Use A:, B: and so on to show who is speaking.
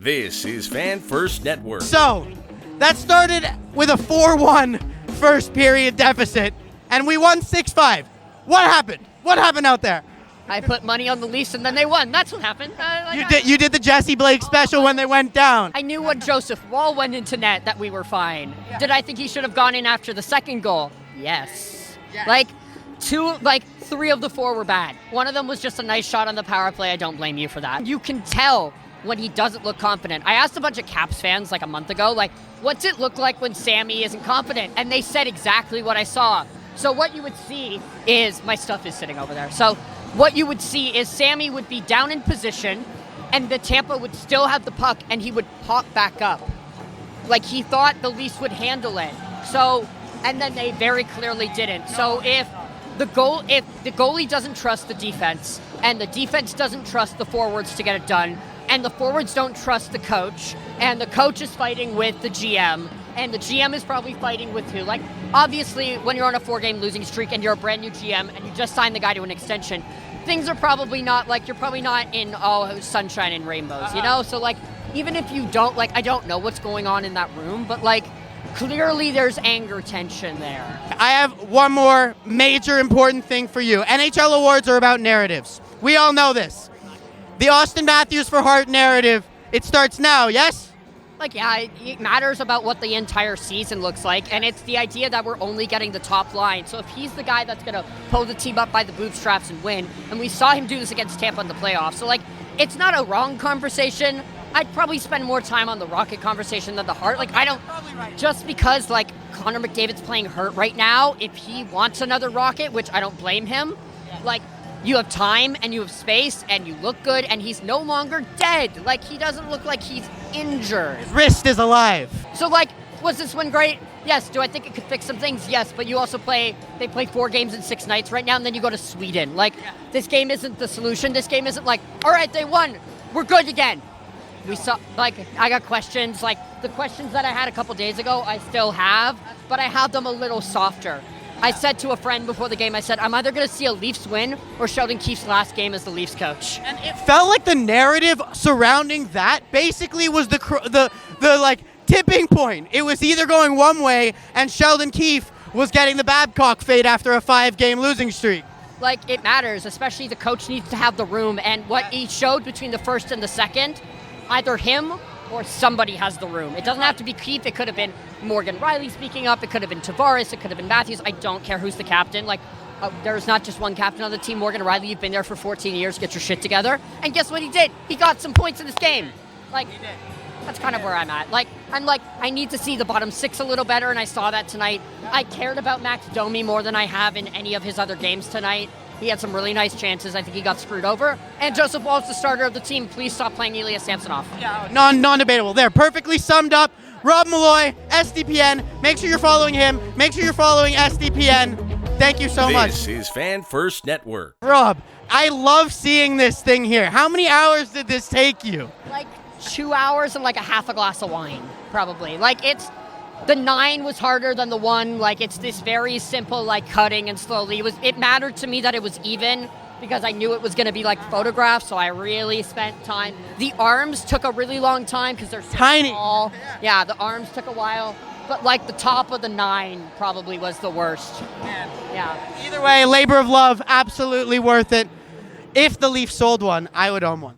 A: This is Fan First Network.
B: So, that started with a 4-1 first period deficit, and we won 6-5. What happened? What happened out there?
C: I put money on the Leafs and then they won. That's what happened.
B: You did the Jesse Blake special when they went down.
C: I knew when Joseph Woll went into net that we were fine. Yeah. Did I think he should have gone in after the second goal? Yes. Three of the four were bad. One of them was just a nice shot on the power play. I don't blame you for that. You can tell when he doesn't look confident. I asked a bunch of Caps fans like a month ago, what's it look like when Sammy isn't confident? And they said exactly what I saw. So what you would see is, my stuff is sitting over there. So what you would see is Sammy would be down in position and the Tampa would still have the puck and he would pop back up. Like he thought the Leafs would handle it. So, and then they very clearly didn't. So if the goalie doesn't trust the defense and the defense doesn't trust the forwards to get it done, and the forwards don't trust the coach, and the coach is fighting with the GM, and the GM is probably fighting with who? Like, obviously, when you're on a 4-game losing streak and you're a brand new GM and you just signed the guy to an extension, things are probably not, you're probably not in sunshine and rainbows, you know? So, even if you don't, I don't know what's going on in that room, but, clearly there's anger tension there.
B: I have one more major important thing for you. NHL awards are about narratives. We all know this. The Auston Matthews for Hart narrative, it starts now, yes?
C: It matters about what the entire season looks like, and it's the idea that we're only getting the top line. So if he's the guy that's going to pull the team up by the bootstraps and win, and we saw him do this against Tampa in the playoffs, so, it's not a wrong conversation. I'd probably spend more time on the Rocket conversation than the Hart. Just because, Connor McDavid's playing hurt right now, if he wants another Rocket, which I don't blame him, you have time and you have space and you look good and he's no longer dead. He doesn't look like he's injured.
B: His wrist is alive.
C: So, was this win great? Yes. Do I think it could fix some things? Yes. But you also they play 4 games in 6 nights right now and then you go to Sweden. This game isn't the solution. This game isn't all right, they won. We're good again. We saw, I got questions. The questions that I had a couple days ago, I still have, but I have them a little softer. I said to a friend before the game, I said, I'm either going to see a Leafs win or Sheldon Keefe's last game as the Leafs coach.
B: And it felt like the narrative surrounding that basically was the tipping point. It was either going one way and Sheldon Keefe was getting the Babcock fade after a 5-game losing streak.
C: It matters, especially the coach needs to have the room. And what he showed between the first and the second, either him or somebody has the room. It doesn't have to be Keefe. It could have been Morgan Riley speaking up. It could have been Tavares. It could have been Matthews. I don't care who's the captain. There's not just one captain on the team. Morgan Riley, you've been there for 14 years. Get your shit together. And guess what he did? He got some points in this game. That's kind of where I'm at. I need to see the bottom 6 a little better, and I saw that tonight. I cared about Max Domi more than I have in any of his other games tonight. He had some really nice chances. I think he got screwed over. And Joseph Woll's the starter of the team. Please stop playing Elias Samsonov.
B: Yeah, non-debatable. There, perfectly summed up. Rob Molloy, SDPN. Make sure you're following him. Make sure you're following SDPN. Thank you so much.
A: This is Fan First Network.
B: Rob, I love seeing this thing here. How many hours did this take you?
C: 2 hours and a half a glass of wine, probably. The 9 was harder than the 1. It's this very simple, cutting and slowly. It mattered to me that it was even because I knew it was going to be photographed, so I really spent time. The arms took a really long time because they're so
B: tiny.
C: Small. Yeah, the arms took a while. But the top of the 9 probably was the worst. Yeah.
B: Either way, labor of love, absolutely worth it. If the Leafs sold one, I would own one.